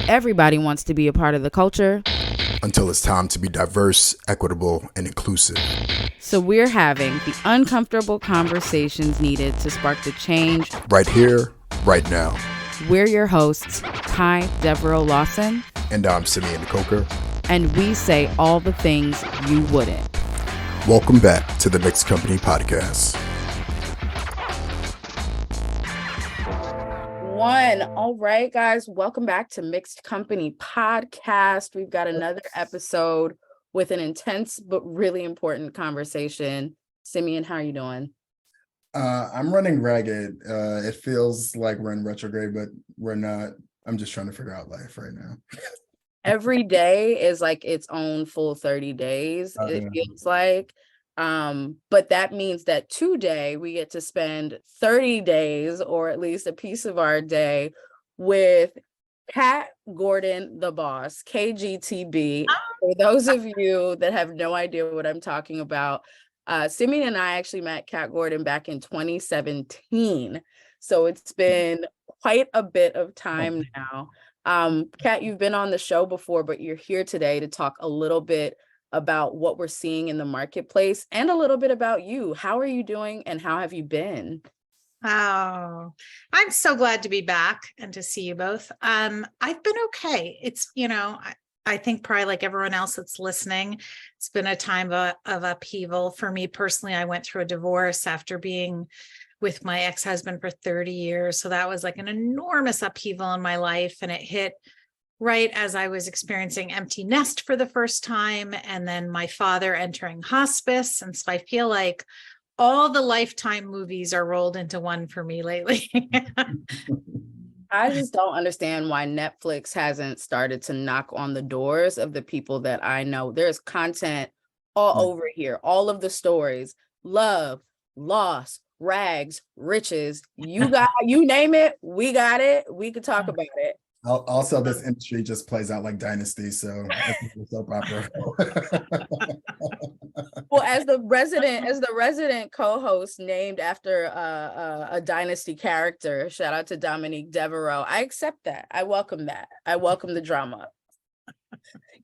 Everybody wants to be a part of the culture. Until it's time to be diverse, equitable, and inclusive. So we're having the uncomfortable conversations needed to spark the change. Right here, right now. We're your hosts, Kai Devereaux Lawson. And I'm Simeon Coker. And we say all the things you wouldn't. Welcome back to the Mixed Company Podcast. All right, guys, welcome back to Mixed Company Podcast. We've got another episode with an intense but really important conversation. Simeon, how are you doing? I'm running ragged. It feels like we're in retrograde, but we're not. I'm just trying to figure out life right now. Every day is like its own full 30 days, it feels like. But that means that today we get to spend 30 days, or at least a piece of our day, with Kat Gordon, the boss, KGTB. For those of you that have no idea what I'm talking about, Simeon and I actually met Kat Gordon back in 2017. So it's been quite a bit of time now. Kat, you've been on the show before, but you're here today to talk a little bit about what we're seeing in the marketplace and a little bit about you. How are you doing and how have you been? Oh, I'm so glad to be back and to see you both. I've been okay. It's, I think probably like everyone else that's listening, it's been a time of upheaval. For me personally, I went through a divorce after being with my ex-husband for 30 years. So that was like an enormous upheaval in my life. And it hit right as I was experiencing empty nest for the first time, and then my father entering hospice. And so I feel like all the Lifetime movies are rolled into one for me lately. I just don't understand why Netflix hasn't started to knock on the doors of the people that I know. There's content all over here, all of the stories, love, loss, rags, riches. You name it, we got it. We could talk about it. Also, this industry just plays out like Dynasty, so it's a soap opera. Well, as the resident co-host named after a Dynasty character, shout out to Dominique Devereaux. I accept that. I welcome that. I welcome the drama.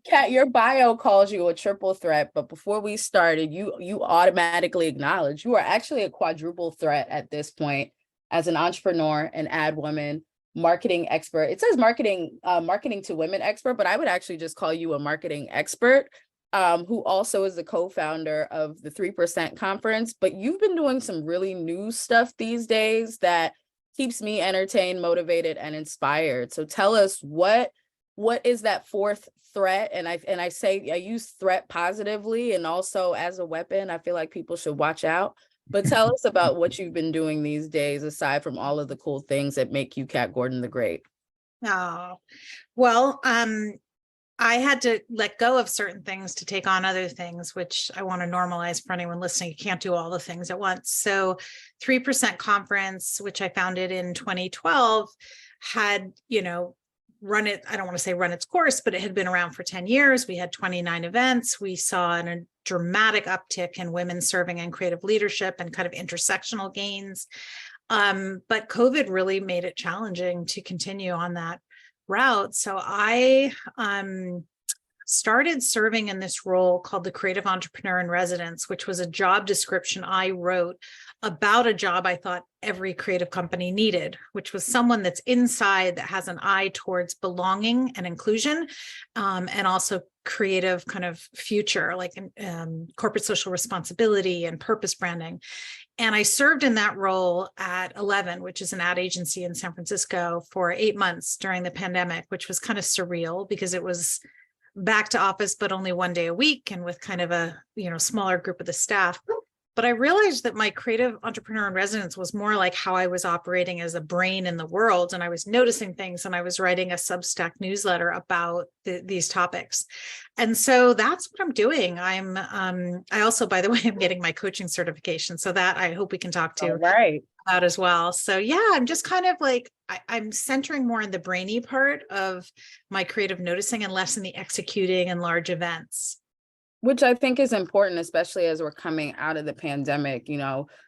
Kat, your bio calls you a triple threat, but before we started, you automatically acknowledged you are actually a quadruple threat at this point as an entrepreneur, an ad woman, marketing expert. It says marketing to women expert, but I would actually just call you a marketing expert, who also is the co-founder of the 3% conference. But you've been doing some really new stuff these days that keeps me entertained, motivated, and inspired. So tell us what is that fourth threat? And I say I use threat positively and also as a weapon. I feel like people should watch out. But tell us about what you've been doing these days, aside from all of the cool things that make you Kat Gordon the Great. Oh, well, I had to let go of certain things to take on other things, which I want to normalize for anyone listening. You can't do all the things at once. So 3% conference, which I founded in 2012, had, run its course, but it had been around for 10 years. We had 29 events. We saw a dramatic uptick in women serving in creative leadership and kind of intersectional gains. But COVID really made it challenging to continue on that route. So I started serving in this role called the Creative Entrepreneur in Residence, which was a job description I wrote about a job I thought every creative company needed, which was someone that's inside, that has an eye towards belonging and inclusion, and also creative kind of future, like corporate social responsibility and purpose branding. And I served in that role at 11, which is an ad agency in San Francisco, for 8 months during the pandemic, which was kind of surreal because it was back to office, but only one day a week and with kind of a, smaller group of the staff. But I realized that my creative entrepreneur in residence was more like how I was operating as a brain in the world. And I was noticing things, and I was writing a Substack newsletter about these topics. And so that's what I'm doing. I also, by the way, I'm getting my coaching certification. So that I hope we can talk to about as well. So yeah, I'm just kind of like, I'm centering more in the brainy part of my creative noticing and less in the executing and large events. Which I think is important, especially as we're coming out of the pandemic.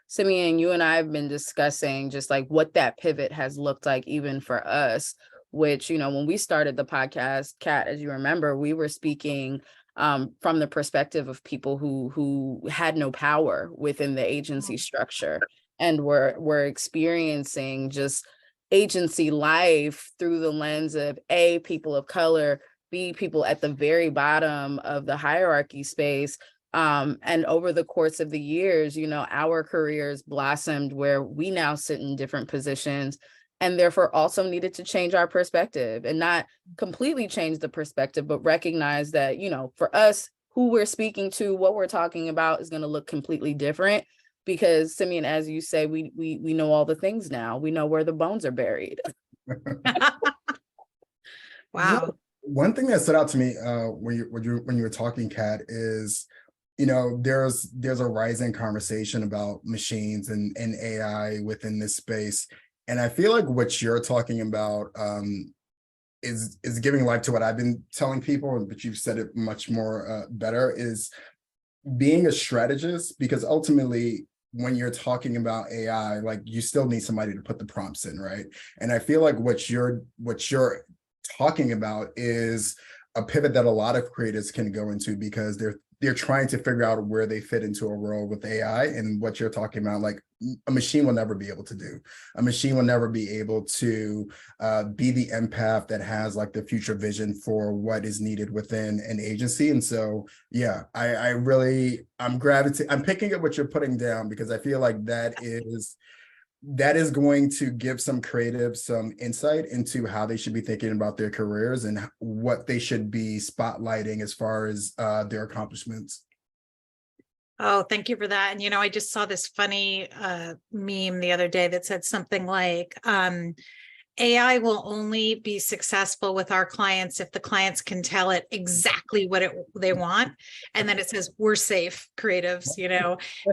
Simeon, you and I have been discussing just like what that pivot has looked like even for us. which, when we started the podcast, Kat, as you remember, we were speaking from the perspective of people who had no power within the agency structure and were experiencing just agency life through the lens of A, people of color, B, people at the very bottom of the hierarchy space. And over the course of the years, our careers blossomed where we now sit in different positions, and therefore also needed to change our perspective, and not completely change the perspective, but recognize that, for us, who we're speaking to, what we're talking about is going to look completely different, because Simeon, as you say, we know all the things now. We know where the bones are buried. Wow. One thing that stood out to me when you were talking, Kat, is there's a rising conversation about machines and AI within this space, and I feel like what you're talking about is giving life to what I've been telling people, but you've said it much more better, is being a strategist, because ultimately when you're talking about AI, like, you still need somebody to put the prompts in, right? And I feel like what you're talking about is a pivot that a lot of creators can go into, because they're trying to figure out where they fit into a role with AI. And what you're talking about, like, a machine will never be able to do. A machine will never be able to be the empath that has like the future vision for what is needed within an agency. And so, yeah, I'm picking up what you're putting down, because I feel like that is going to give some creatives some insight into how they should be thinking about their careers and what they should be spotlighting as far as their accomplishments. Oh, thank you for that. And, I just saw this funny meme the other day that said something like, AI will only be successful with our clients if the clients can tell it exactly what they want. And then it says, we're safe, creatives,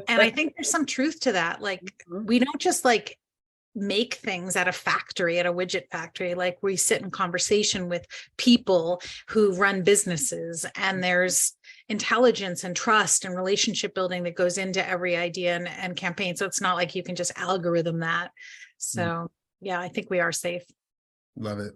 and I think there's some truth to that. Like, we don't just like make things at a factory, at a widget factory. Like, we sit in conversation with people who run businesses, and there's intelligence and trust and relationship building that goes into every idea and campaign. So it's not like you can just algorithm that. So yeah, I think we are safe. Love it.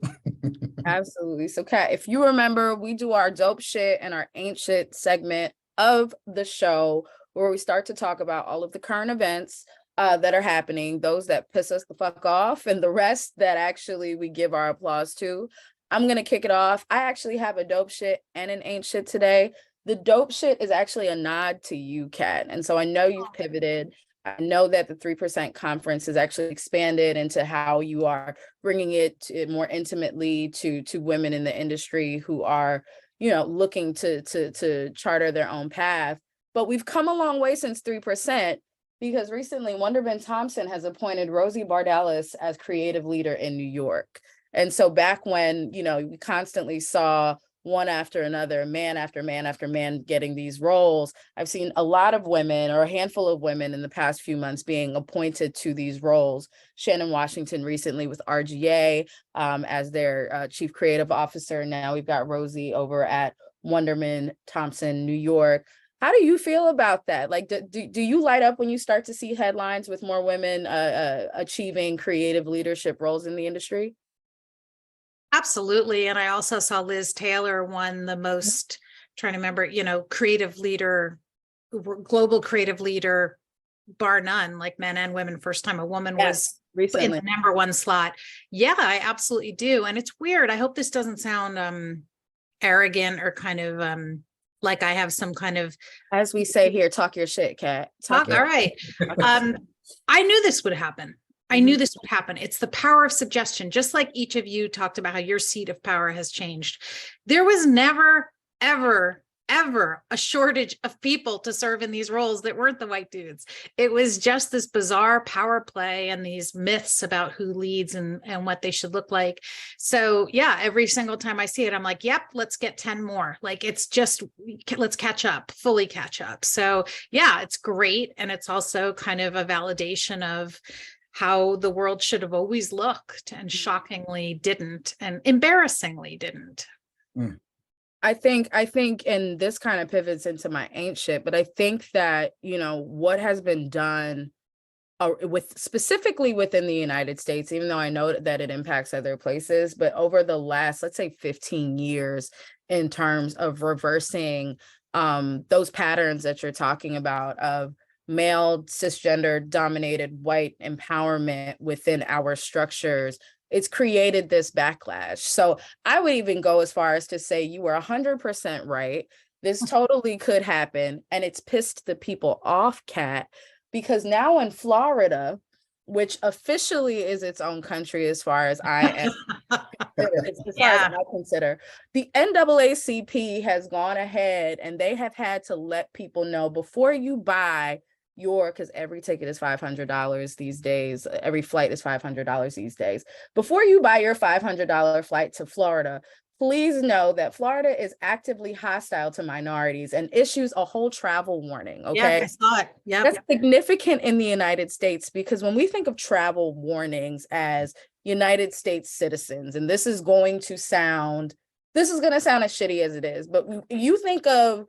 Absolutely. So Kat, if you remember, we do our dope shit and our ain't shit segment of the show, where we start to talk about all of the current events that are happening, those that piss us the fuck off, and the rest that actually we give our applause to. I'm going to kick it off. I actually have a dope shit and an ain't shit today. The dope shit is actually a nod to you, Kat. And so I know you've pivoted. I know that the 3% conference has actually expanded into how you are bringing it more intimately to women in the industry who are, looking to charter their own path. But we've come a long way since 3%, because recently Wonderman Thompson has appointed Rosie Bardalis as creative leader in New York. And so back when, we constantly saw one after another, man after man after man getting these roles, I've seen a lot of women, or a handful of women in the past few months, being appointed to these roles. Shannon Washington recently with RGA as their chief creative officer. Now we've got Rosie over at Wonderman Thompson, New York. How do you feel about that? Like, do you light up when you start to see headlines with more women achieving creative leadership roles in the industry? Absolutely. And I also saw Liz Taylor won the most, trying to remember, creative leader, global creative leader, bar none, like men and women. First time a woman was recently in the number one slot. Yeah, I absolutely do. And it's weird. I hope this doesn't sound arrogant or kind of like I have some kind of, as we say here, talk your shit, Kat. All right. I knew this would happen. I knew this would happen. It's the power of suggestion. Just like each of you talked about how your seat of power has changed. There was never, ever, ever a shortage of people to serve in these roles that weren't the white dudes. It was just this bizarre power play and these myths about who leads and what they should look like. So yeah, every single time I see it, I'm like, yep, let's get 10 more. Like, it's just, let's catch up, fully catch up. So yeah, it's great. And it's also kind of a validation of how the world should have always looked and shockingly didn't, and embarrassingly didn't. I think, and this kind of pivots into my ain't shit, but I think that, what has been done with specifically within the United States, even though I know that it impacts other places, but over the last, let's say 15 years, in terms of reversing those patterns that you're talking about of male cisgender dominated white empowerment within our structures, it's created this backlash. So I would even go as far as to say you were 100% right. This totally could happen, and it's pissed the people off, Kat, because now in Florida, which officially is its own country as far as I am, as far as I consider, the NAACP has gone ahead and they have had to let people know before you buy because every ticket is $500 these days, every flight is $500 these days. Before you buy your $500 flight to Florida, please know that Florida is actively hostile to minorities and issues a whole travel warning. Okay. Yeah, I saw it. Yeah. That's significant in the United States, because when we think of travel warnings as United States citizens, and this is going to sound as shitty as it is, but you think of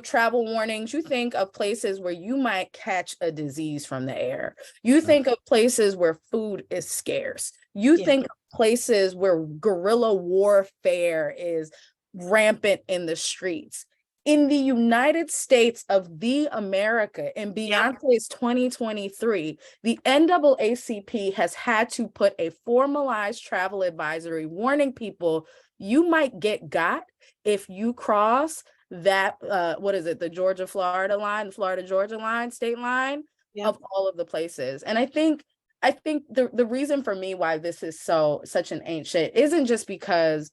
travel warnings, you think of places where you might catch a disease from the air. You think of places where food is scarce. You think of places where guerrilla warfare is rampant in the streets. In the United States of the America, in Beyonce's 2023, the NAACP has had to put a formalized travel advisory warning people you might get got if you cross that the Georgia-Florida line, Florida-Georgia line, state line, of all of the places. And I think the reason for me why this is such an ain't shit isn't just because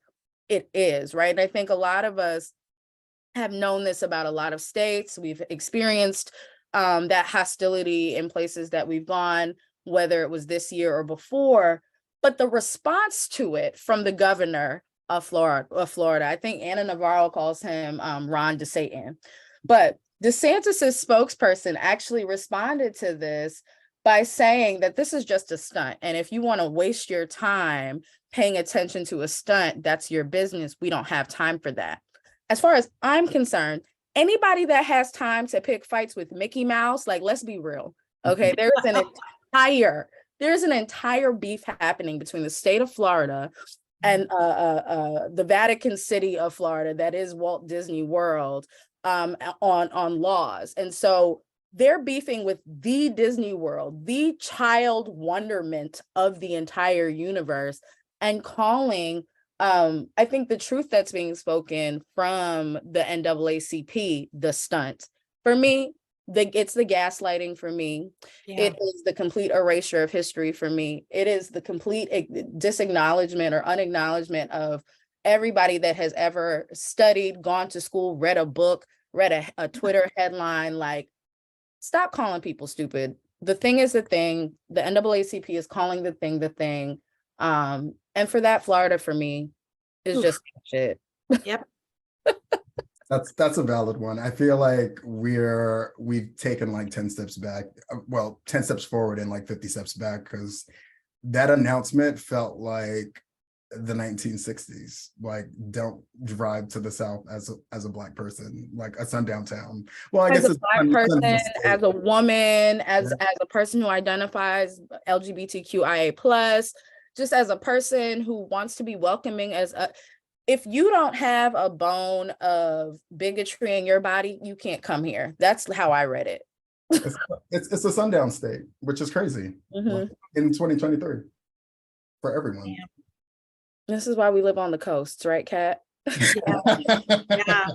it is, right? And I think a lot of us have known this about a lot of states. We've experienced that hostility in places that we've gone, whether it was this year or before. But the response to it from the governor of Florida, I think Anna Navarro calls him Ron DeSatan. But DeSantis's spokesperson actually responded to this by saying that this is just a stunt. And if you want to waste your time paying attention to a stunt, that's your business. We don't have time for that. As far as I'm concerned, anybody that has time to pick fights with Mickey Mouse, like, let's be real. Okay, there's an entire beef happening between the state of Florida and the Vatican City of Florida, that is Walt Disney World, on laws. And so they're beefing with the Disney World, the child wonderment of the entire universe, and calling, I think, the truth that's being spoken from the NAACP, the stunt. For me, it's the gaslighting for me. It is the complete erasure of history for me. It is the complete disacknowledgement or unacknowledgement of everybody that has ever studied, gone to school, read a book, read a Twitter headline. Like, stop calling people stupid. The thing is the thing. The NAACP is calling the thing. And for that, Florida, for me, is just shit. Yep. That's a valid one. I feel like we've taken like 10 steps back, 10 steps forward and like 50 steps back, because that announcement felt like the 1960s. Like, don't drive to the South as a Black person, like a sundown town. Well, I guess as a Black person, as a woman, as a person who identifies LGBTQIA+, just as a person who wants to be welcoming if you don't have a bone of bigotry in your body, you can't come here. That's how I read it. It's a sundown state, which is crazy in 2023 for everyone. Yeah. This is why we live on the coasts, right, Kat? Yeah.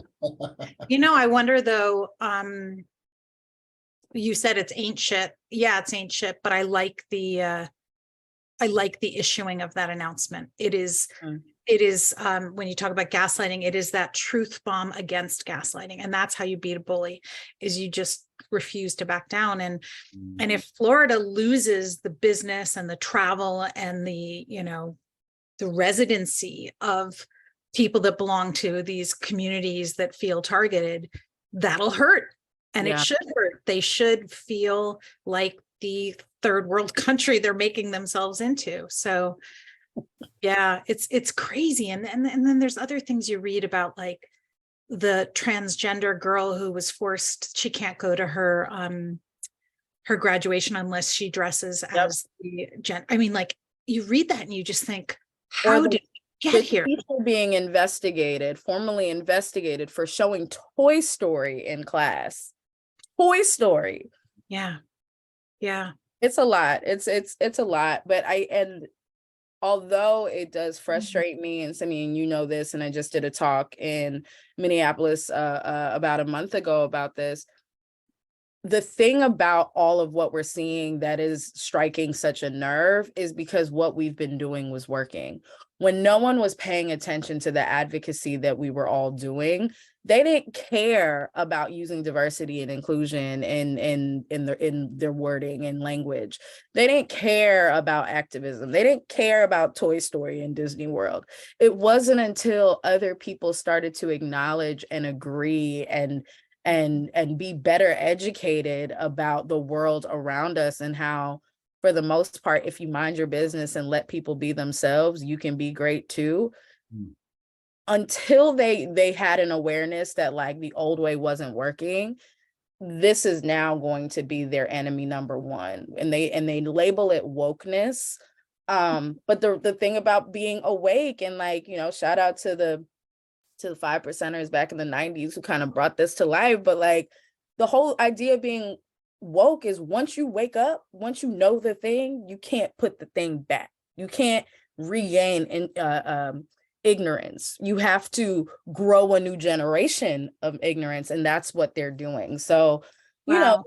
I wonder though, you said it's ain't shit. Yeah, it's ain't shit, but I like the issuing of that announcement. It is when you talk about gaslighting, it is that truth bomb against gaslighting. And that's how you beat a bully, is you just refuse to back down. And if Florida loses the business and the travel and the residency of people that belong to these communities that feel targeted, that'll hurt. And it should hurt. They should feel like the third world country they're making themselves into. So yeah, it's crazy. And then there's other things you read about, like the transgender girl who was forced, she can't go to her her graduation unless she dresses Yep. as the I mean, like, you read that and you just think, Or how the- did we the get here? teacher being formally investigated for showing Toy Story in class. Toy Story. Yeah. Yeah. It's a lot. It's a lot. But although it does frustrate me, and Simeon, you know this, and I just did a talk in Minneapolis about a month ago about this. The thing about all of what we're seeing that is striking such a nerve is because what we've been doing was working. When no one was paying attention to the advocacy that we were all doing, they didn't care about using diversity and inclusion in their wording and language. They didn't care about activism. They didn't care about Toy Story and Disney World. It wasn't until other people started to acknowledge and agree and be better educated about the world around us, and how, for the most part, if you mind your business and let people be themselves, you can be great too. Until they had an awareness that, like, the old way wasn't working, this is now going to be their enemy number one, and they label it wokeness. But the thing about being awake, and, like, you know, shout out to the 5%ers back in the 90s who kind of brought this to life. But, like, the whole idea of being woke is, once you wake up, once you know the thing, you can't put the thing back. You can't regain ignorance. You have to grow a new generation of ignorance, and that's what they're doing. So, you know,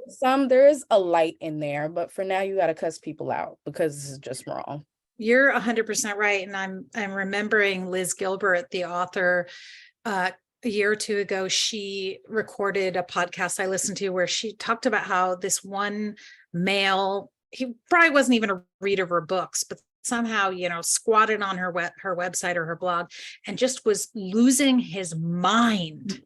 there is a light in there, but for now you got to cuss people out because this is just wrong. You're 100% right. And I'm remembering Liz Gilbert, the author, a year or two ago, she recorded a podcast I listened to where she talked about how this one male, he probably wasn't even a reader of her books, but somehow, you know, squatted on her website or her blog and just was losing his mind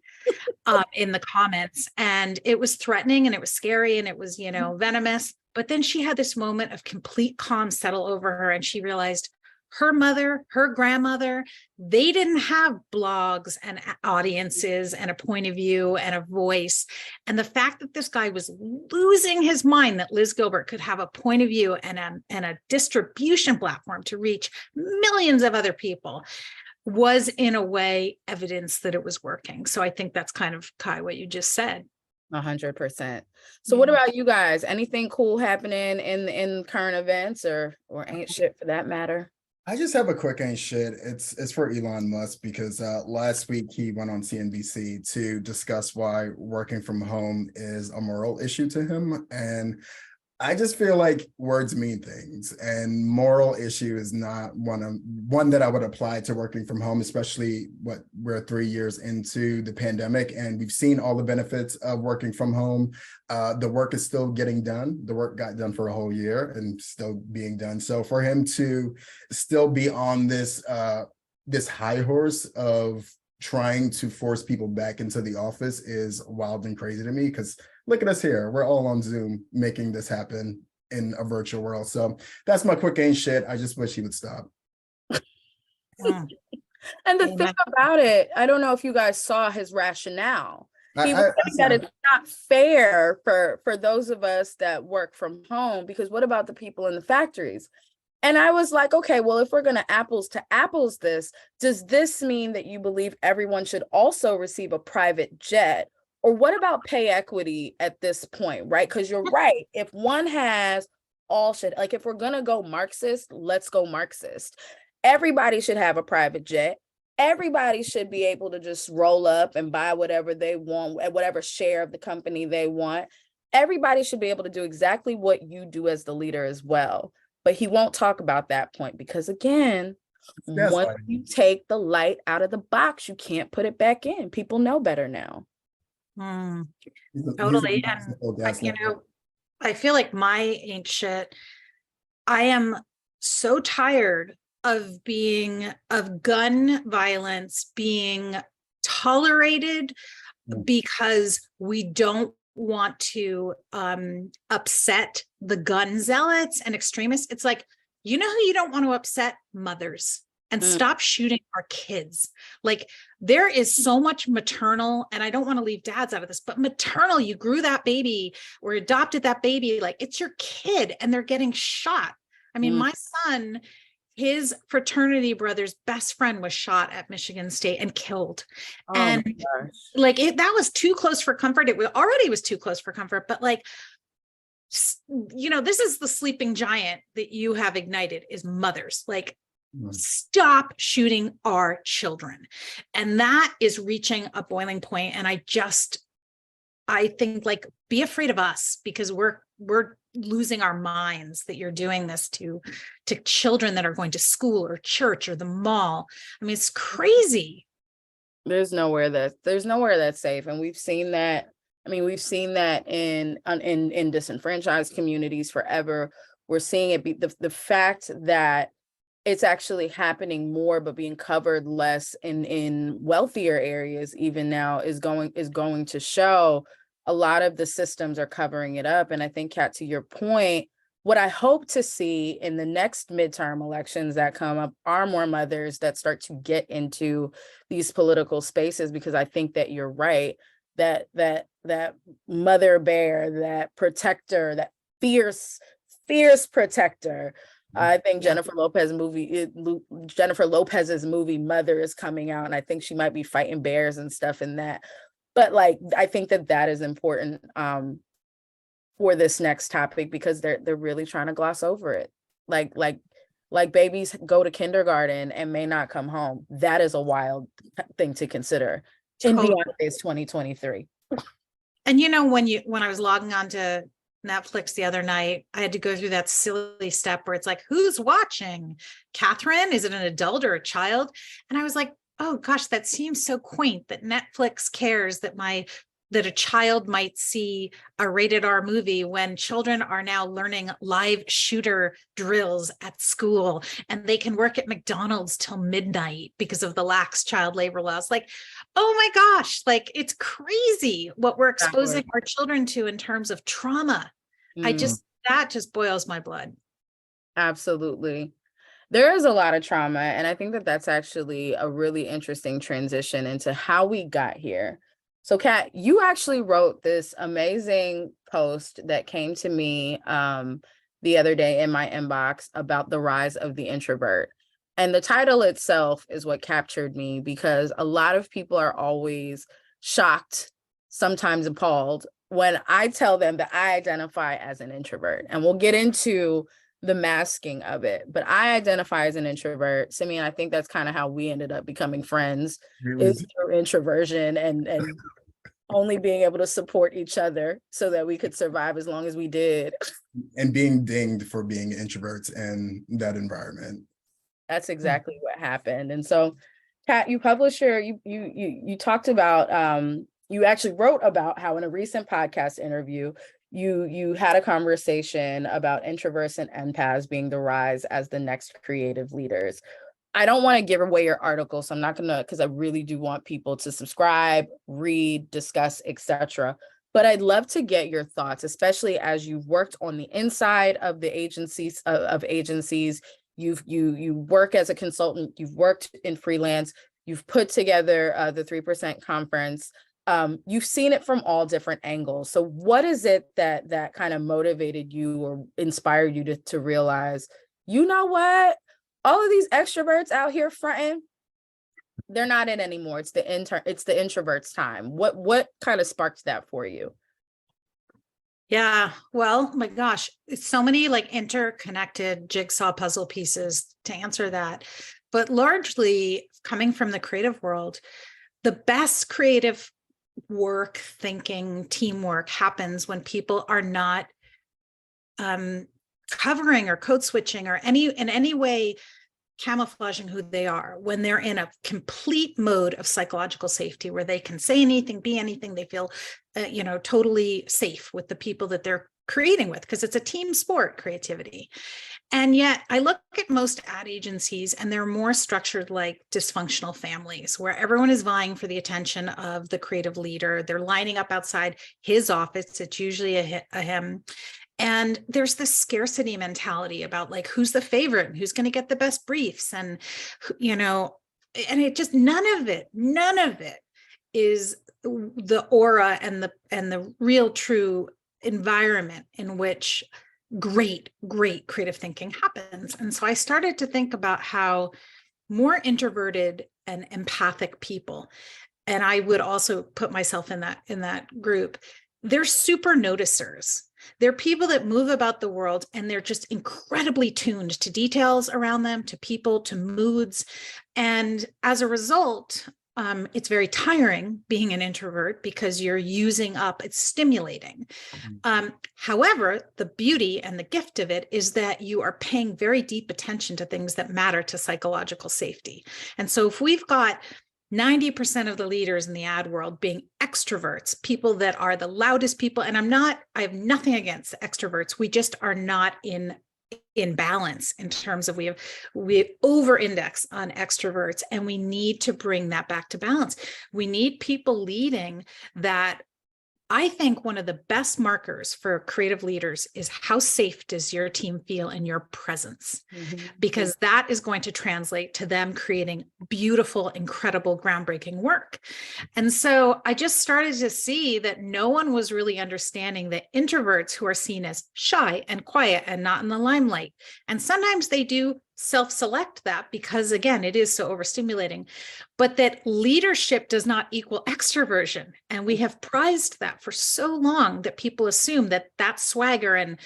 in the comments. And it was threatening and it was scary and it was, you know, venomous. But then she had this moment of complete calm settle over her, and she realized her mother, her grandmother, they didn't have blogs and audiences and a point of view and a voice. And the fact that this guy was losing his mind, that Liz Gilbert could have a point of view and a distribution platform to reach millions of other people, was in a way evidence that it was working. So I think that's kind of, Kai, what you just said. 100%. So what about you guys? Anything cool happening in current events or ain't shit for that matter? I just have a quick ain't shit. It's for Elon Musk because last week he went on CNBC to discuss why working from home is a moral issue to him. And I just feel like words mean things, and moral issue is not one that I would apply to working from home, especially we're 3 years into the pandemic and we've seen all the benefits of working from home. The work is still getting done. The work got done for a whole year and still being done. So for him to still be on this high horse of trying to force people back into the office is wild and crazy to me, because look at us here. We're all on Zoom making this happen in a virtual world. So that's my quick ain't shit. I just wish he would stop. And the thing about it, I don't know if you guys saw his rationale. He was saying that it's not fair for those of us that work from home, because what about the people in the factories? And I was like, okay, well, if we're going to apples to apples this, does this mean that you believe everyone should also receive a private jet? Or what about pay equity at this point, right? Because you're right. If one has all should, like, if we're going to go Marxist, let's go Marxist. Everybody should have a private jet. Everybody should be able to just roll up and buy whatever they want, at whatever share of the company they want. Everybody should be able to do exactly what you do as the leader as well. But he won't talk about that point because, again, once you take the light out of the box, you can't put it back in. People know better now. Totally. And, you know, I feel like my ain't shit. I am so tired of gun violence being tolerated because we don't want to upset the gun zealots and extremists. It's like, you know who you don't want to upset? Mothers. and Mm. stop shooting our kids. Like, there is so much maternal, and I don't want to leave dads out of this, but maternal, you grew that baby or adopted that baby, like it's your kid and they're getting shot. I mean, Mm. my son, his fraternity brother's best friend was shot at Michigan State and killed. Oh And my gosh. like that was too close for comfort. It was too close for comfort, but like, this is the sleeping giant that you have ignited, is mothers. Like, stop shooting our children. And that is reaching a boiling point. And I think, like, be afraid of us, because we're losing our minds that you're doing this to children that are going to school or church or the mall. I mean, it's crazy. There's nowhere that's safe. And we've seen that. I mean, we've seen that in disenfranchised communities forever. We're seeing it be the fact that it's actually happening more, but being covered less in wealthier areas even now is going to show a lot of the systems are covering it up. And I think, Kat, to your point, what I hope to see in the next midterm elections that come up are more mothers that start to get into these political spaces, because I think that you're right, that mother bear, that protector, that fierce protector. I think Jennifer Lopez's movie Mother is coming out, and I think she might be fighting bears and stuff in that. But like, I think that is important for this next topic, because they're really trying to gloss over it. Like babies go to kindergarten and may not come home. That is a wild thing to consider in Beyonce's 2023. And when I was logging on to Netflix the other night, I had to go through that silly step where it's like, who's watching? Catherine? Is it an adult or a child? And I was like, oh gosh, that seems so quaint that Netflix cares that a child might see a rated R movie when children are now learning live shooter drills at school, and they can work at McDonald's till midnight because of the lax child labor laws. Like, oh my gosh, like, it's crazy what we're exposing our children to in terms of trauma. That just boils my blood. Absolutely. There is a lot of trauma. And I think that that's actually a really interesting transition into how we got here. So, Kat, you actually wrote this amazing post that came to me the other day in my inbox about the rise of the introvert. And the title itself is what captured me, because a lot of people are always shocked, sometimes appalled, when I tell them that I identify as an introvert. And we'll get into the masking of it, but I identify as an introvert. Simeon, I think that's kind of how we ended up becoming friends, is through introversion and only being able to support each other so that we could survive as long as we did. And being dinged for being introverts in that environment. That's exactly what happened. And so, Kat, you talked about, you actually wrote about how in a recent podcast interview, you had a conversation about introverts and empaths being the rise as the next creative leaders. I don't want to give away your article, so I'm not going to, because I really do want people to subscribe, read, discuss, etc. But I'd love to get your thoughts, especially as you've worked on the inside of the agencies, you work as a consultant, you've worked in freelance, you've put together the 3% conference. You've seen it from all different angles. So what is it that kind of motivated you or inspired you to realize, you know what? All of these extroverts out here fronting, they're not it anymore. It's the introverts' time. What kind of sparked that for you? Yeah, well, my gosh, it's so many like interconnected jigsaw puzzle pieces to answer that. But largely coming from the creative world, the best creative work, thinking, teamwork happens when people are not covering or code switching or in any way camouflaging who they are, when they're in a complete mode of psychological safety where they can say anything, be anything, they feel totally safe with the people that they're creating with, because it's a team sport, creativity. And yet I look at most ad agencies and they're more structured like dysfunctional families where everyone is vying for the attention of the creative leader. They're lining up outside his office. It's usually a him. And there's this scarcity mentality about like, who's the favorite and who's going to get the best briefs. And, and it just, none of it is the aura and the real true environment in which great creative thinking happens. And so I started to think about how more introverted and empathic people, and I would also put myself in that group, they're super noticers. They're people that move about the world and they're just incredibly tuned to details around them, to people, to moods. And as a result, it's very tiring being an introvert because you're using up, it's stimulating. However, the beauty and the gift of it is that you are paying very deep attention to things that matter to psychological safety. And so if we've got 90% of the leaders in the ad world being extroverts, people that are the loudest people, and I have nothing against extroverts. We just are not in balance in terms of we over index on extroverts, and we need to bring that back to balance. We need people leading that. I think one of the best markers for creative leaders is how safe does your team feel in your presence? Because that is going to translate to them creating beautiful, incredible, groundbreaking work. And so I just started to see that no one was really understanding that introverts who are seen as shy and quiet and not in the limelight. And sometimes they do self-select that because, again, it is so overstimulating, but that leadership does not equal extroversion. And we have prized that for so long that people assume that swagger and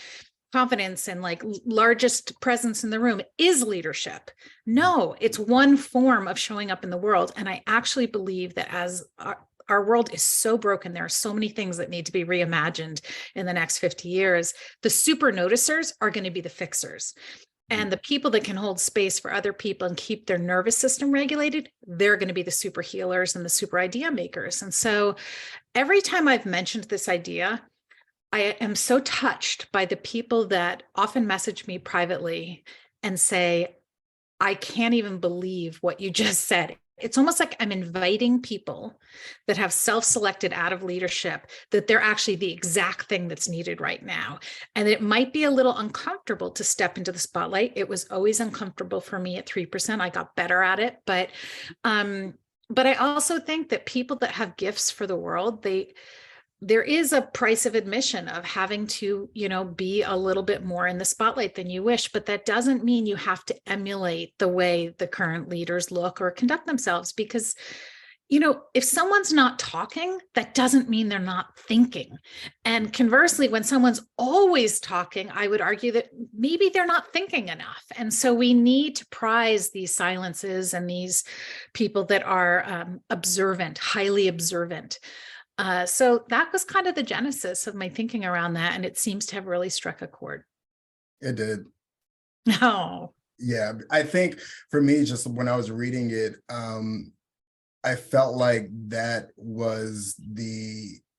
confidence and like largest presence in the room is leadership. No, it's one form of showing up in the world. And I actually believe that as our world is so broken, there are so many things that need to be reimagined in the next 50 years. The super noticers are going to be the fixers. And the people that can hold space for other people and keep their nervous system regulated, they're going to be the super healers and the super idea makers. And so every time I've mentioned this idea, I am so touched by the people that often message me privately and say, I can't even believe what you just said. It's almost like I'm inviting people that have self-selected out of leadership, that they're actually the exact thing that's needed right now. And it might be a little uncomfortable to step into the spotlight. It was always uncomfortable for me at 3%. I got better at it. But I also think that people that have gifts for the world, there is a price of admission of having to, be a little bit more in the spotlight than you wish, but that doesn't mean you have to emulate the way the current leaders look or conduct themselves, because, if someone's not talking, that doesn't mean they're not thinking. And conversely, when someone's always talking, I would argue that maybe they're not thinking enough. And so we need to prize these silences and these people that are observant, highly observant. So that was kind of the genesis of my thinking around that. And it seems to have really struck a chord. It did. Oh. Yeah. I think for me, just when I was reading it, I felt like that was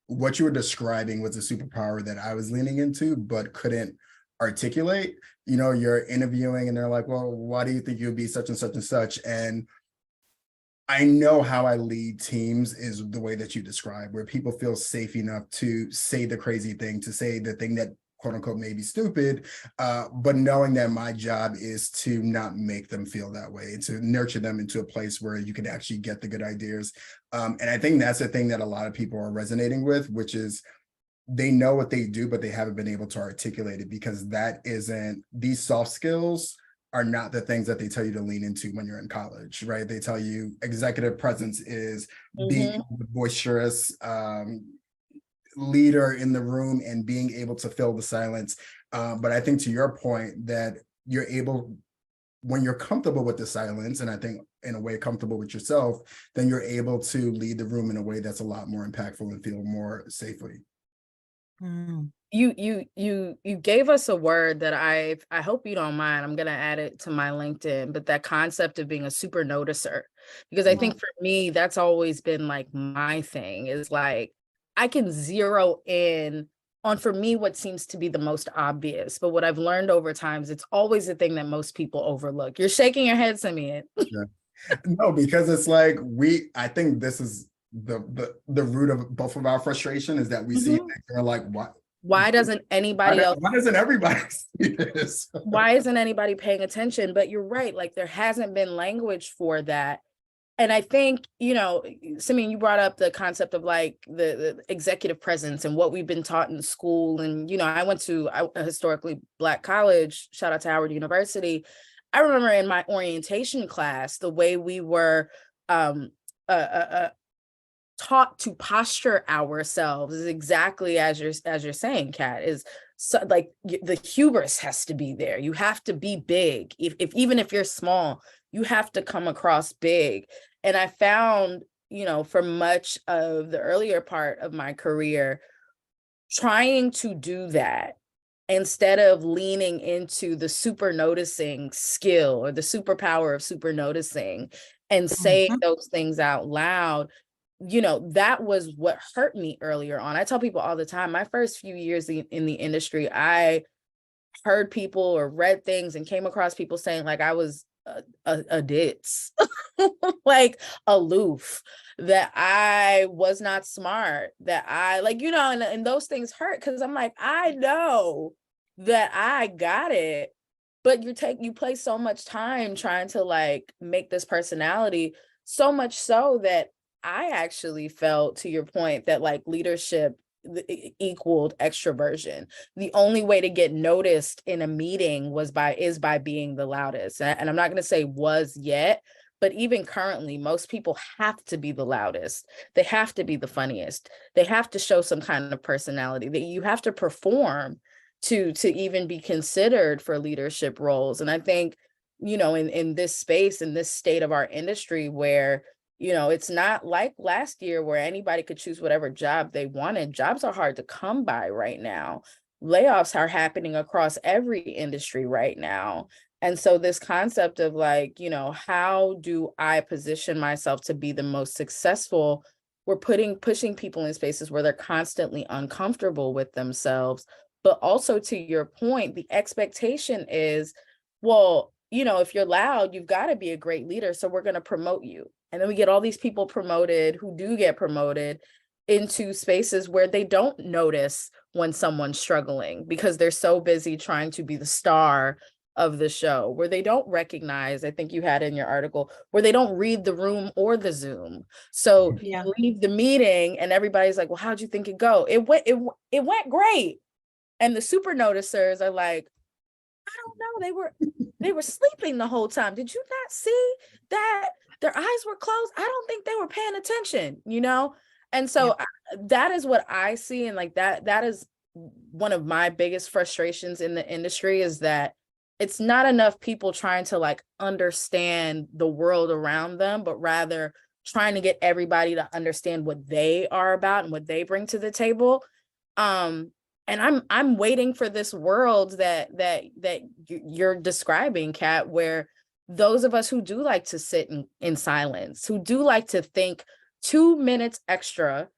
what you were describing was a superpower that I was leaning into, but couldn't articulate. You're interviewing and they're like, well, why do you think you'll be such and such and such? And I know how I lead teams is the way that you describe, where people feel safe enough to say the crazy thing, to say the thing that quote unquote may be stupid, but knowing that my job is to not make them feel that way, to nurture them into a place where you can actually get the good ideas. And I think that's the thing that a lot of people are resonating with, which is they know what they do, but they haven't been able to articulate it, because these soft skills are not the things that they tell you to lean into when you're in college, right? They tell you executive presence is being boisterous leader in the room and being able to fill the silence. But I think to your point that you're able, when you're comfortable with the silence, and I think in a way comfortable with yourself, then you're able to lead the room in a way that's a lot more impactful and feel more safely. You gave us a word that I hope you don't mind. I'm gonna add it to my LinkedIn, but that concept of being a super noticer, because I think for me that's always been like my thing, is like I can zero in on, for me, what seems to be the most obvious, but what I've learned over time is it's always the thing that most people overlook. You're shaking your head, Simeon. Yeah. No, because it's like I think this is the root of both of our frustration, is that we see things and we're like, Why doesn't anybody else? Why doesn't everybody see this? Why isn't anybody paying attention? But you're right, like there hasn't been language for that. And I think, Simeon, you brought up the concept of like the executive presence and what we've been taught in school. And, I went to a historically Black college, shout out to Howard University. I remember in my orientation class, the way we were taught to posture ourselves is exactly as you're saying, Kat, is so like the hubris has to be there. You have to be big. If even if you're small, you have to come across big. And I found, for much of the earlier part of my career, trying to do that instead of leaning into the super noticing skill or the superpower of super noticing and saying those things out loud, that was what hurt me earlier on. I tell people all the time, my first few years in the industry, I heard people or read things and came across people saying like I was a ditz, like aloof, that I was not smart, that I and those things hurt because I'm like, I know that I got it, but you play so much time trying to like make this personality, so much so that I actually felt, to your point, that like leadership equaled extroversion. The only way to get noticed in a meeting is by being the loudest. And I'm not going to say was yet, but even currently, most people have to be the loudest. They have to be the funniest. They have to show some kind of personality, that you have to perform to even be considered for leadership roles. And I think, in this space, in this state of our industry where it's not like last year where anybody could choose whatever job they wanted. Jobs are hard to come by right now. Layoffs are happening across every industry right now. And so this concept of like, how do I position myself to be the most successful? We're pushing people in spaces where they're constantly uncomfortable with themselves. But also, to your point, the expectation is, well, if you're loud, you've got to be a great leader. So we're going to promote you. And then we get all these people promoted who do get promoted into spaces where they don't notice when someone's struggling because they're so busy trying to be the star of the show, where they don't recognize, I think you had in your article, where they don't read the room or the Zoom. So you leave the meeting and everybody's like, well, how'd you think it go? It went great. And the super noticers are like, I don't know, they were sleeping the whole time. Did you not see that their eyes were closed? I don't think they were paying attention, And so that is what I see. And like that is one of my biggest frustrations in the industry, is that it's not enough people trying to like understand the world around them, but rather trying to get everybody to understand what they are about and what they bring to the table. And I'm waiting for this world that you're describing, Kat, where those of us who do like to sit in silence, who do like to think 2 minutes extra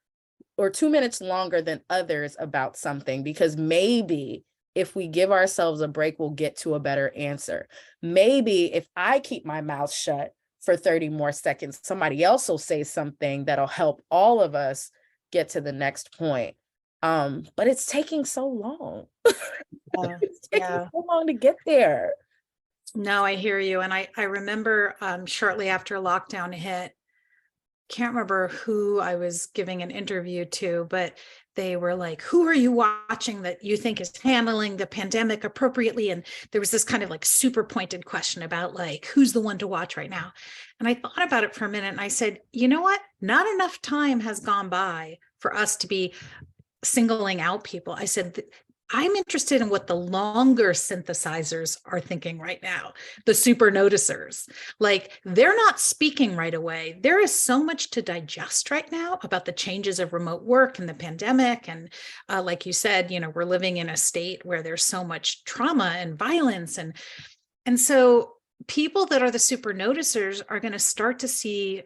or 2 minutes longer than others about something, because maybe if we give ourselves a break, we'll get to a better answer. Maybe if I keep my mouth shut for 30 more seconds, somebody else will say something that'll help all of us get to the next point. But it's taking so long. It's taking so long to get there. No, I hear you. And I remember shortly after lockdown hit, can't remember who I was giving an interview to, but they were like, who are you watching that you think is handling the pandemic appropriately? And there was this kind of like super pointed question about like, who's the one to watch right now? And I thought about it for a minute and I said, you know what? Not enough time has gone by for us to be singling out people. I said, I'm interested in what the longer synthesizers are thinking right now, the super noticers. Like, they're not speaking right away. There is so much to digest right now about the changes of remote work and the pandemic. And like you said, we're living in a state where there's so much trauma and violence. And so people that are the super noticers are going to start to see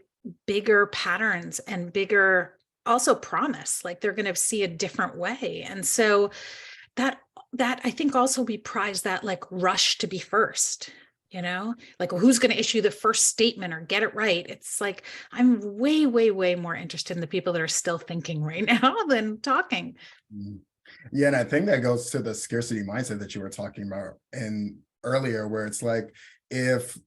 bigger patterns and bigger also promise, like they're going to see a different way. And so that I think also we prize that like rush to be first, like who's going to issue the first statement or get it right. It's like, I'm way, way, way more interested in the people that are still thinking right now than talking. Yeah, and I think that goes to the scarcity mindset that you were talking about and earlier, where it's like if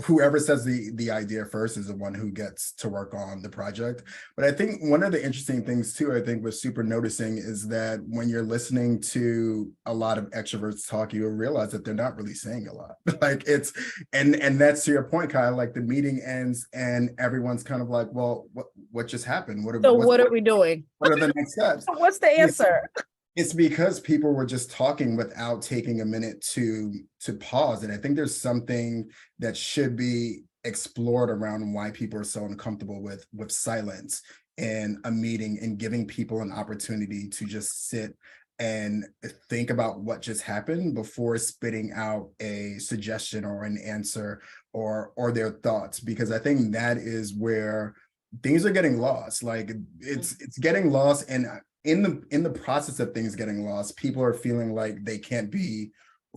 whoever says the idea first is the one who gets to work on the project. But I think one of the interesting things too, I think was super noticing is that when you're listening to a lot of extroverts talk, you realize that they're not really saying a lot. Like it's and that's to your point, Kyle, like the meeting ends and everyone's kind of like, well, what just happened? So what are we doing? What are the next steps? What's the answer? It's because people were just talking without taking a minute to pause. And I think there's something that should be explored around why people are so uncomfortable with silence in a meeting and giving people an opportunity to just sit and think about what just happened before spitting out a suggestion or an answer or their thoughts, because I think that is where things are getting lost. Like it's getting lost, and in the process of things getting lost, people are feeling like they can't be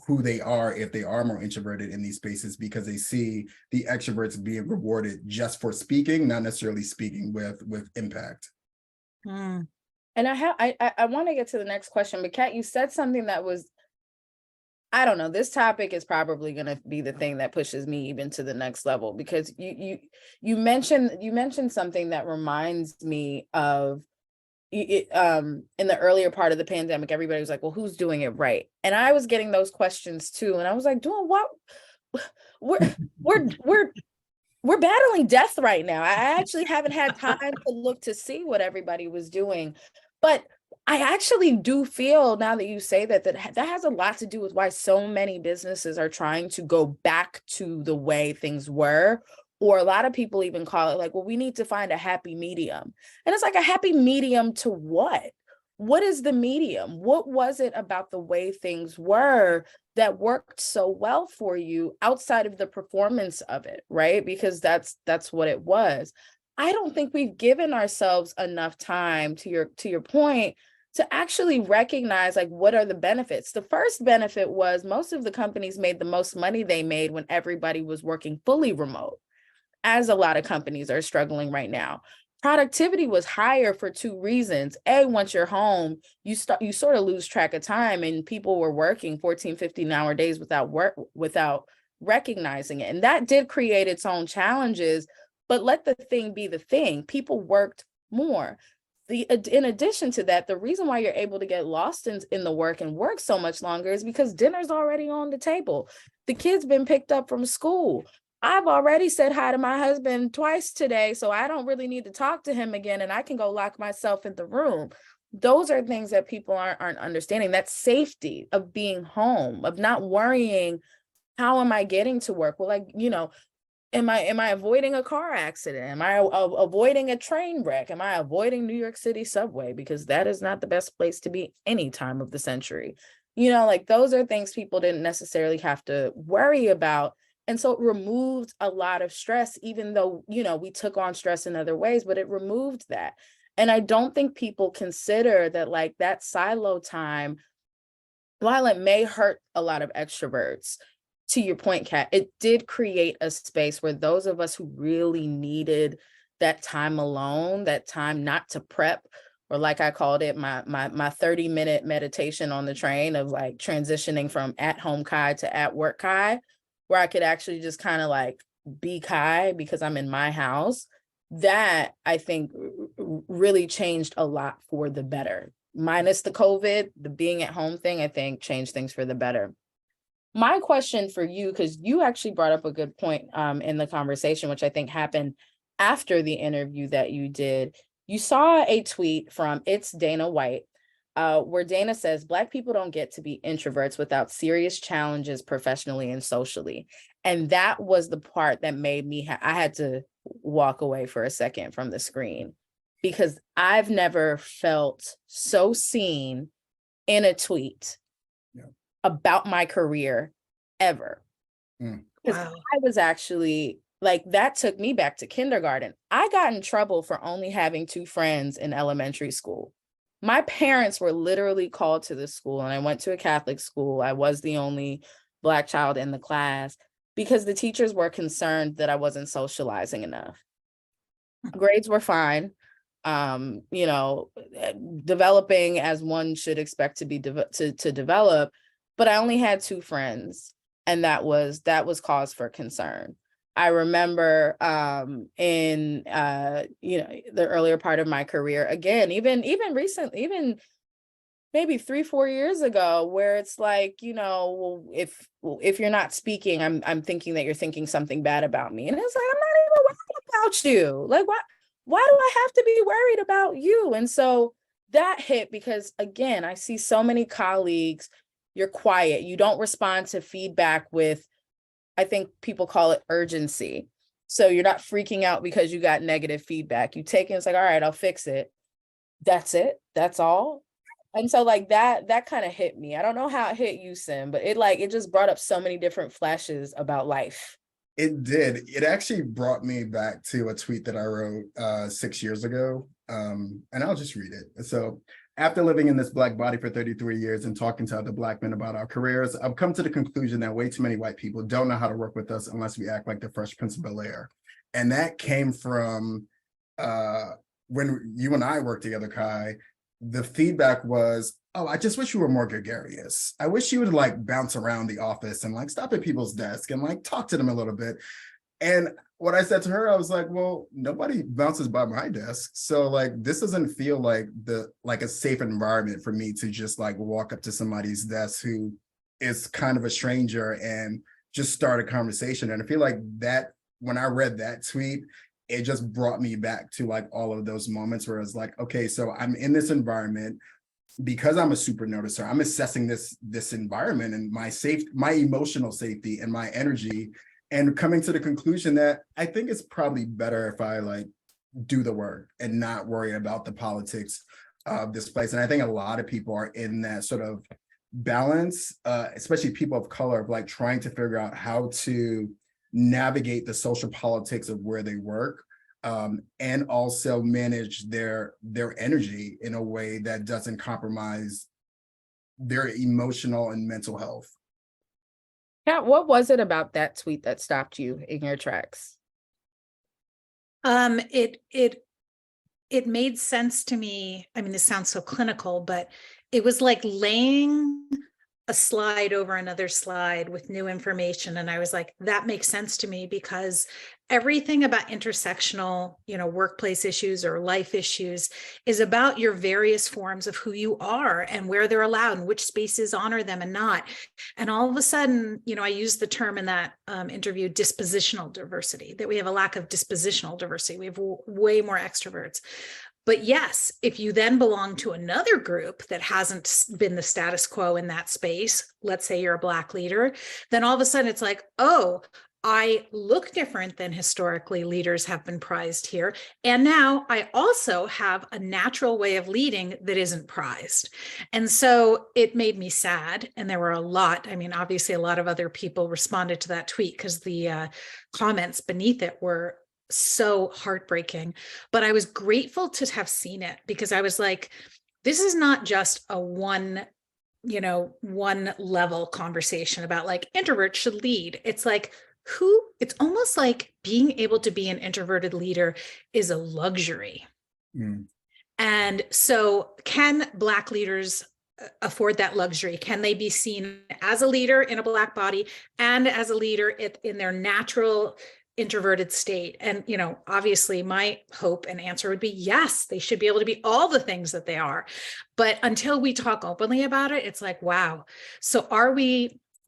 who they are if they are more introverted in these spaces, because they see the extroverts being rewarded just for speaking, not necessarily speaking with impact. Mm. And I want to get to the next question, but Kat, you said something that was, I don't know, this topic is probably going to be the thing that pushes me even to the next level, because you mentioned something that reminds me of in the earlier part of the pandemic. Everybody was like, well, who's doing it right? And I was getting those questions too, and I was like, doing what? We're battling death right now. I actually haven't had time to look to see what everybody was doing, but I actually do feel, now that you say that has a lot to do with why so many businesses are trying to go back to the way things were. Or a lot of people even call it like, well, we need to find a happy medium. And it's like, a happy medium to what? What is the medium? What was it about the way things were that worked so well for you outside of the performance of it, right? Because that's what it was. I don't think we've given ourselves enough time, to your point, to actually recognize like what are the benefits. The first benefit was most of the companies made the most money they made when everybody was working fully remote, as a lot of companies are struggling right now. Productivity was higher for two reasons. A, once you're home, you sort of lose track of time, and people were working 14, 15-hour days without recognizing it. And that did create its own challenges, but let the thing be the thing. People worked more. In addition to that, the reason why you're able to get lost in the work and work so much longer is because dinner's already on the table. The kid's been picked up from school. I've already said hi to my husband twice today, so I don't really need to talk to him again, and I can go lock myself in the room. Those are things that people aren't understanding. That safety of being home, of not worrying, how am I getting to work? Well, like, am I avoiding a car accident? Am I avoiding a train wreck? Am I avoiding New York City subway? Because that is not the best place to be any time of the century. Like those are things people didn't necessarily have to worry about. And so it removed a lot of stress, even though, we took on stress in other ways, but it removed that. And I don't think people consider that, like, that silo time, while it may hurt a lot of extroverts, to your point, Kat, it did create a space where those of us who really needed that time alone, that time not to prep, or like I called it, my 30-minute meditation on the train of like transitioning from at home Kai to at work Kai, where I could actually just kind of like be Kai because I'm in my house. That I think really changed a lot for the better. Minus the COVID, the being at home thing, I think changed things for the better. My question for you, because you actually brought up a good point in the conversation, which I think happened after the interview that you did. You saw a tweet from It's Dana White, where Dana says, Black people don't get to be introverts without serious challenges professionally and socially. And that was the part that made me, I had to walk away for a second from the screen, because I've never felt so seen in a tweet about my career ever. Because Wow. I was actually like, that took me back to kindergarten. I got in trouble for only having 2 friends in elementary school. My parents were literally called to the school, and I went to a Catholic school. I was the only Black child in the class because the teachers were concerned that I wasn't socializing enough. Grades were fine. you know, developing as one should expect to be to develop. But I only had 2 friends, and that was cause for concern. I remember in you know, the earlier part of my career, again, even recently, even maybe 3-4 years ago, where it's like, you know, well, if you're not speaking, I'm thinking that you're thinking something bad about me. And it's like, I'm not even worried about you. Like, why do I have to be worried about you? And so that hit, because again, I see so many colleagues, you're quiet, you don't respond to feedback with, I think people call it urgency. So you're not freaking out because you got negative feedback. You take it, it's like, all right, I'll fix it. That's it. That's all. And so like that kind of hit me. I don't know how it hit you, Sim, but it just brought up so many different flashes about life. It did. It actually brought me back to a tweet that I wrote 6 years ago. And I'll just read it. So, after living in this Black body for 33 years and talking to other Black men about our careers, I've come to the conclusion that way too many white people don't know how to work with us unless we act like the Fresh Prince of Bel-Air. And that came from when you and I worked together, Kai. The feedback was, oh, I just wish you were more gregarious. I wish you would like bounce around the office and like stop at people's desk and like talk to them a little bit. And what I said to her, I was like, well, nobody bounces by my desk. So like, this doesn't feel like a safe environment for me to just like walk up to somebody's desk who is kind of a stranger and just start a conversation. And I feel like that when I read that tweet, it just brought me back to like all of those moments where it's like, okay, so I'm in this environment because I'm a super noticer. I'm assessing this environment and my emotional safety and my energy, and coming to the conclusion that I think it's probably better if I like do the work and not worry about the politics of this place. And I think a lot of people are in that sort of balance, especially people of color, of like trying to figure out how to navigate the social politics of where they work, and also manage their energy in a way that doesn't compromise their emotional and mental health. Kat, what was it about that tweet that stopped you in your tracks? It made sense to me. I mean, this sounds so clinical, but it was like laying a slide over another slide with new information. And I was like, that makes sense to me, because everything about intersectional, workplace issues or life issues is about your various forms of who you are and where they're allowed and which spaces honor them and not. And all of a sudden, I used the term in that interview, dispositional diversity, that we have a lack of dispositional diversity. We have way more extroverts. But yes, if you then belong to another group that hasn't been the status quo in that space, let's say you're a Black leader, then all of a sudden it's like, oh, I look different than historically leaders have been prized here. And now I also have a natural way of leading that isn't prized. And so it made me sad. And there were obviously a lot of other people responded to that tweet because the comments beneath it were so heartbreaking. But I was grateful to have seen it, because I was like, this is not just a one level conversation about like introverts should lead. It's like, it's almost like being able to be an introverted leader is a luxury. And so can Black leaders afford that luxury? Can they be seen as a leader in a Black body and as a leader in their natural introverted state? And, obviously my hope and answer would be yes, they should be able to be all the things that they are. But until we talk openly about it, it's like, wow. So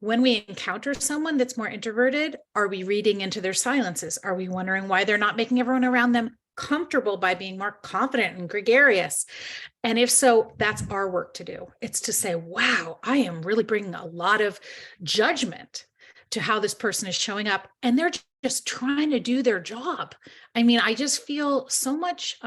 when we encounter someone that's more introverted, are we reading into their silences? Are we wondering why they're not making everyone around them comfortable by being more confident and gregarious? And if so, that's our work to do. It's to say, wow, I am really bringing a lot of judgment to how this person is showing up, and they're just trying to do their job. I mean, I just feel so much,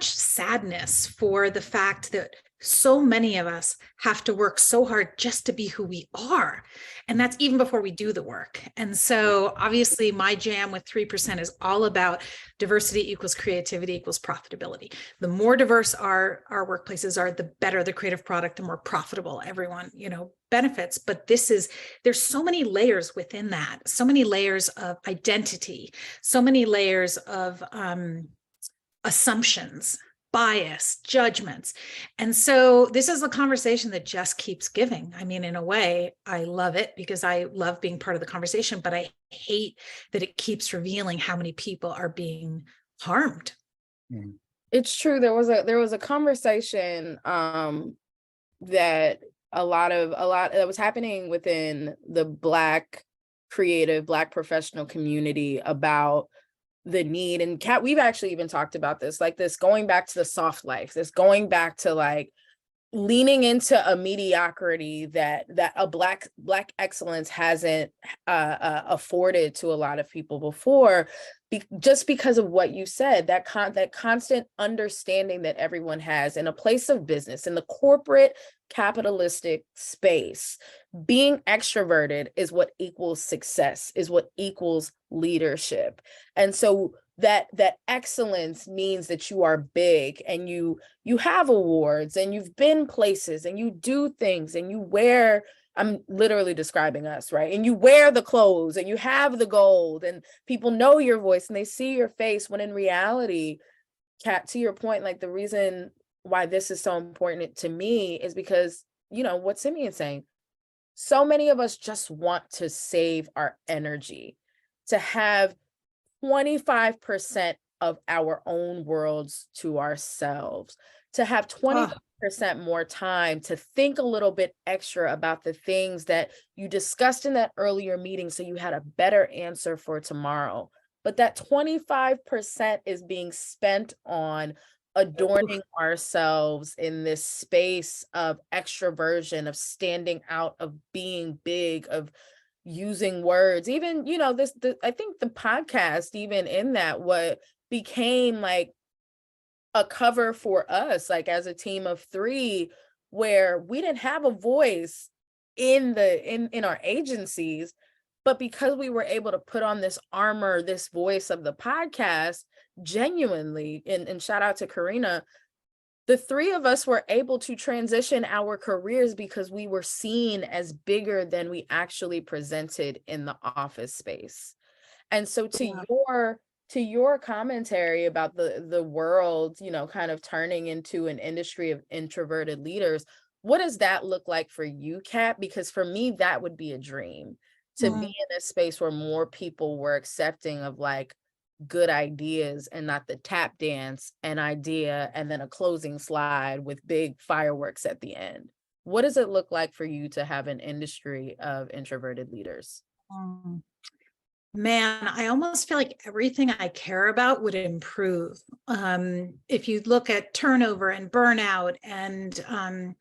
sadness for the fact that so many of us have to work so hard just to be who we are. And that's even before we do the work. And so obviously my jam with 3% is all about diversity equals creativity equals profitability. The more diverse our workplaces are, the better the creative product, the more profitable everyone, benefits. But there's so many layers within that, so many layers of identity, so many layers of assumptions, bias, judgments. And so this is a conversation that just keeps giving. I mean, in a way, I love it because I love being part of the conversation, but I hate that it keeps revealing how many people are being harmed. It's true. There was a conversation that a lot that was happening within the Black creative, Black professional community about the need, and Kat, we've actually even talked about this, like this going back to the soft life, this going back to like leaning into a mediocrity that a black excellence hasn't afforded to a lot of people before, just because of what you said, that constant understanding that everyone has in a place of business, in the corporate capitalistic space. Being extroverted is what equals success, is what equals leadership. And so that excellence means that you are big and you have awards and you've been places and you do things and you wear, I'm literally describing us, right? And you wear the clothes and you have the gold and people know your voice and they see your face, when in reality, Kat, to your point, like the reason why this is so important to me is because, you know, what Simeon's saying, so many of us just want to save our energy, to have 25% of our own worlds to ourselves, to have 25% more time to think a little bit extra about the things that you discussed in that earlier meeting so you had a better answer for tomorrow. But that 25% is being spent on adorning ourselves in this space of extroversion, of standing out, of being big, of using words. Even, you know, I think the podcast, even in that, what became like a cover for us, like as a team of 3, where we didn't have a voice in our agencies, but because we were able to put on this armor, this voice of the podcast, genuinely, and shout out to Karina, the 3 of us were able to transition our careers because we were seen as bigger than we actually presented in the office space. And so to your commentary about the world, you know, kind of turning into an industry of introverted leaders, what does that look like for you, Kat? Because for me, that would be a dream, to be in a space where more people were accepting of like good ideas and not the tap dance, an idea, and then a closing slide with big fireworks at the end. What does it look like for you to have an industry of introverted leaders? Man, I almost feel like everything I care about would improve. If you look at turnover and burnout and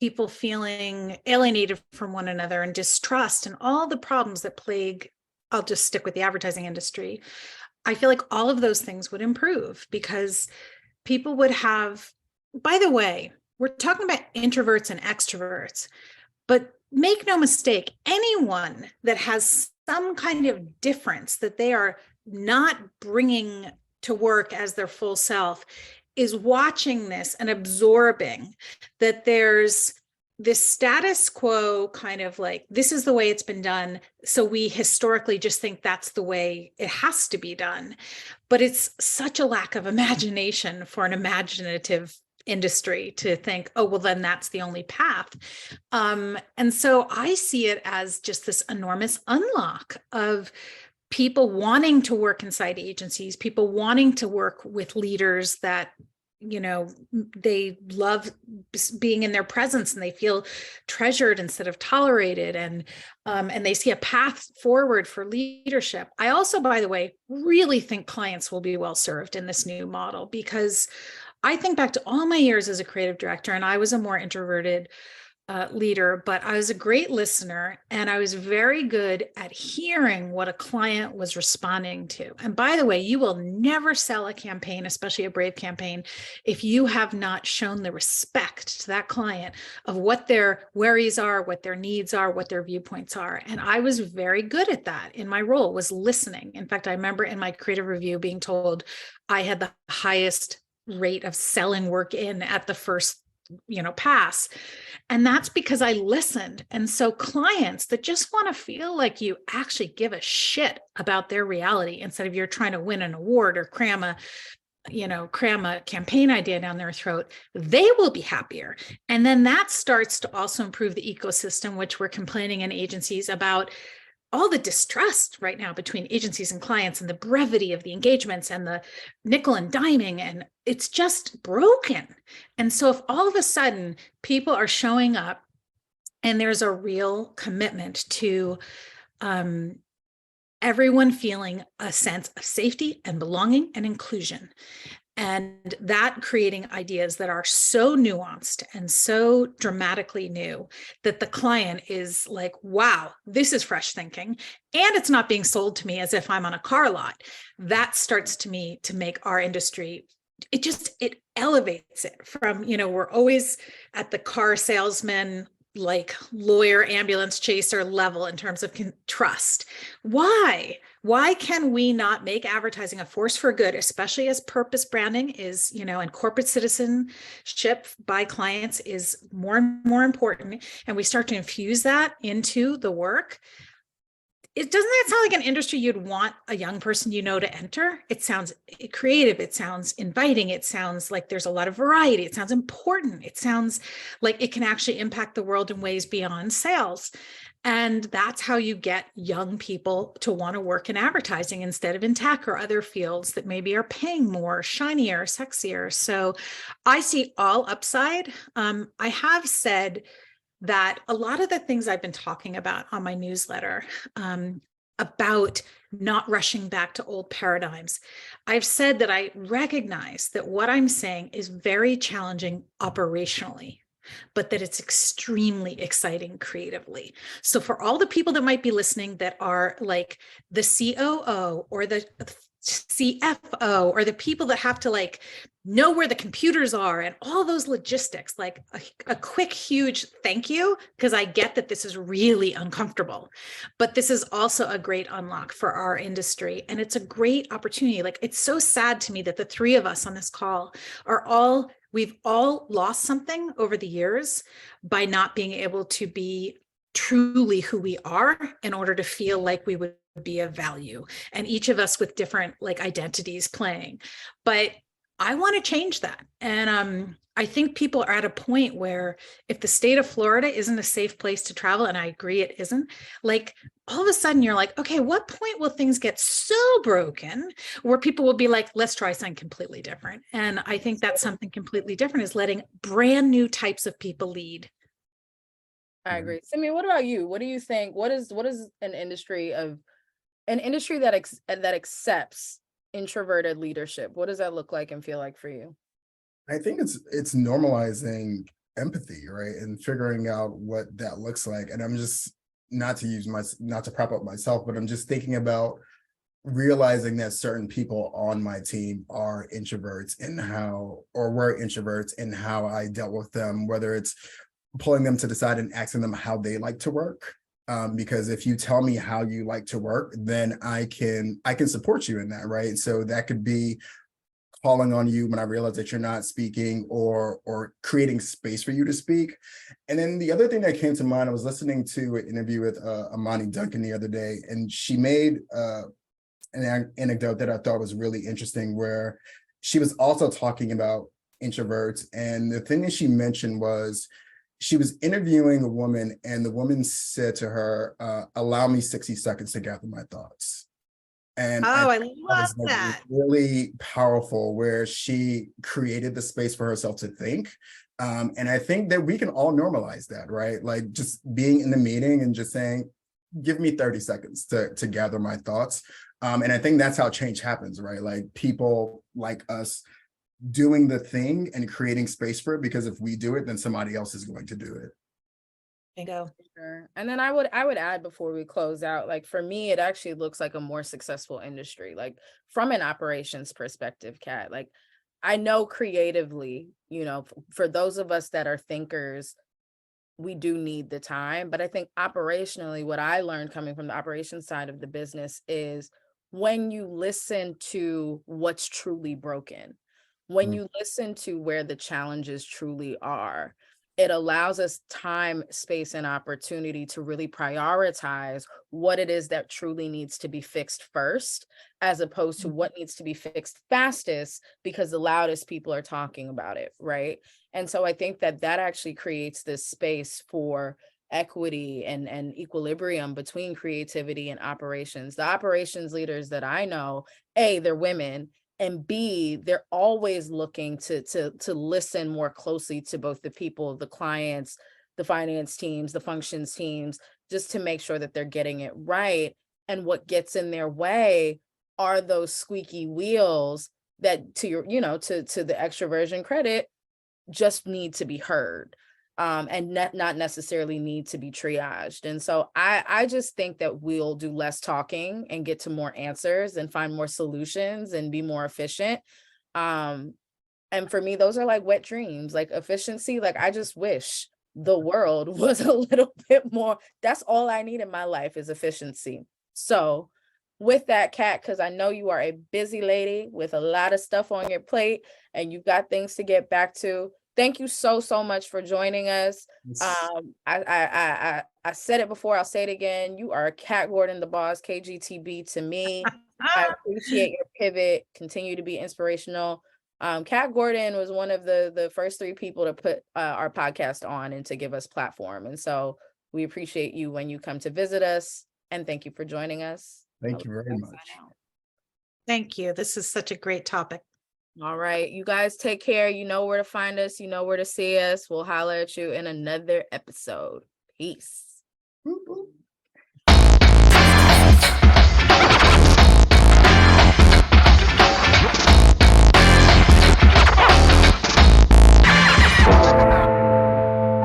people feeling alienated from one another and distrust and all the problems that plague, I'll just stick with the advertising industry. I feel like all of those things would improve because people would have, by the way, we're talking about introverts and extroverts, but make no mistake, anyone that has some kind of difference that they are not bringing to work as their full self is watching this and absorbing that there's this status quo kind of like, this is the way it's been done. So we historically just think that's the way it has to be done. But it's such a lack of imagination for an imaginative industry to think, oh, well, then that's the only path. And so I see it as just this enormous unlock of people wanting to work inside agencies, people wanting to work with leaders that, you know, they love being in their presence and they feel treasured instead of tolerated, and they see a path forward for leadership. I also, by the way, really think clients will be well served in this new model, because I think back to all my years as a creative director, and I was a more introverted leader, but I was a great listener and I was very good at hearing what a client was responding to. And by the way, you will never sell a campaign, especially a brave campaign, if you have not shown the respect to that client of what their worries are, what their needs are, what their viewpoints are. And I was very good at that in my role, was listening. In fact, I remember in my creative review being told I had the highest rate of selling work in at the first pass. And that's because I listened. And so clients that just want to feel like you actually give a shit about their reality instead of you're trying to win an award or cram cram a campaign idea down their throat, they will be happier. And then that starts to also improve the ecosystem, which we're complaining in agencies about all the distrust right now between agencies and clients and the brevity of the engagements and the nickel and diming, and it's just broken. And so if all of a sudden people are showing up and there's a real commitment to everyone feeling a sense of safety and belonging and inclusion, and that creating ideas that are so nuanced and so dramatically new that the client is like, wow, this is fresh thinking. And it's not being sold to me as if I'm on a car lot. That starts to me to make our industry, it elevates it from, we're always at the car salesman, like lawyer, ambulance chaser level in terms of trust. Why can we not make advertising a force for good, especially as purpose branding is, and corporate citizenship by clients is more and more important, and we start to infuse that into the work? Doesn't that sound like an industry you'd want a young person to enter? It sounds creative. It sounds inviting. It sounds like there's a lot of variety. It sounds important. It sounds like it can actually impact the world in ways beyond sales. And that's how you get young people to want to work in advertising instead of in tech or other fields that maybe are paying more, shinier, sexier. So I see all upside. I have said that a lot of the things I've been talking about on my newsletter, about not rushing back to old paradigms, I've said that I recognize that what I'm saying is very challenging operationally, but that it's extremely exciting creatively. So for all the people that might be listening that are like the COO or the CFO or the people that have to know where the computers are and all those logistics, a quick, huge thank you, because I get that this is really uncomfortable, but this is also a great unlock for our industry. And it's a great opportunity. It's so sad to me that the three of us on this call we've all lost something over the years by not being able to be truly who we are in order to feel like we would be of value, and each of us with different identities playing. But I want to change that. And I think people are at a point where if the state of Florida isn't a safe place to travel, and I agree it isn't, all of a sudden you're like, okay, what point will things get so broken where people will be like, let's try something completely different? And I think that's something completely different is letting brand new types of people lead. I agree. Simi, what about you? What do you think? What is an industry that accepts introverted leadership? What does that look like and feel like for you? I think it's normalizing empathy, right? And figuring out what that looks like. And I'm just not to prop up myself, but I'm just thinking about realizing that certain people on my team are introverts were introverts, and how I dealt with them, whether it's pulling them to the side and asking them how they like to work. Because if you tell me how you like to work, then I can support you in that, right? So that could be calling on you when I realize that you're not speaking, or creating space for you to speak. And then the other thing that came to mind, I was listening to an interview with Amani Duncan the other day, and she made an anecdote that I thought was really interesting, where she was also talking about introverts. And the thing that she mentioned was, she was interviewing a woman, and the woman said to her, allow me 60 seconds to gather my thoughts. And I love that. Really powerful, where she created the space for herself to think. And I think that we can all normalize that, right? Just being in the meeting and just saying, give me 30 seconds to gather my thoughts. And I think that's how change happens, right? People like us doing the thing and creating space for it, because if we do it, then somebody else is going to do it. Bingo. Sure. And then I would add, before we close out, for me, it actually looks like a more successful industry, from an operations perspective, Kat. I know creatively, for those of us that are thinkers, we do need the time. But I think operationally, what I learned coming from the operations side of the business is, when you listen to what's truly broken, when you listen to where the challenges truly are, it allows us time, space, and opportunity to really prioritize what it is that truly needs to be fixed first, as opposed to what needs to be fixed fastest because the loudest people are talking about it, right? And so I think that that actually creates this space for equity and equilibrium between creativity and operations. The operations leaders that I know, A, they're women, and B, they're always looking to listen more closely to both the people, the clients, the finance teams, the functions teams, just to make sure that they're getting it right. And what gets in their way are those squeaky wheels that, to your, to the extroversion credit, just need to be heard, and not necessarily need to be triaged. And so I just think that we'll do less talking and get to more answers and find more solutions and be more efficient. And for me, those are like wet dreams, like efficiency. Like, I just wish the world was a little bit more. That's all I need in my life is efficiency. So with that, Kat, because I know you are a busy lady with a lot of stuff on your plate and you've got things to get back to. Thank you so much for joining us. I said it before, I'll say it again. You are Kat Gordon, the boss, KGTB to me. I appreciate your pivot. Continue to be inspirational. Kat Gordon was one of the first 3 people to put our podcast on and to give us platform. And so we appreciate you when you come to visit us. And thank you for joining us. Thank you very much. Thank you. This is such a great topic. All right. You guys take care. You know where to find us. You know where to see us. We'll holler at you in another episode. Peace. Boop, boop.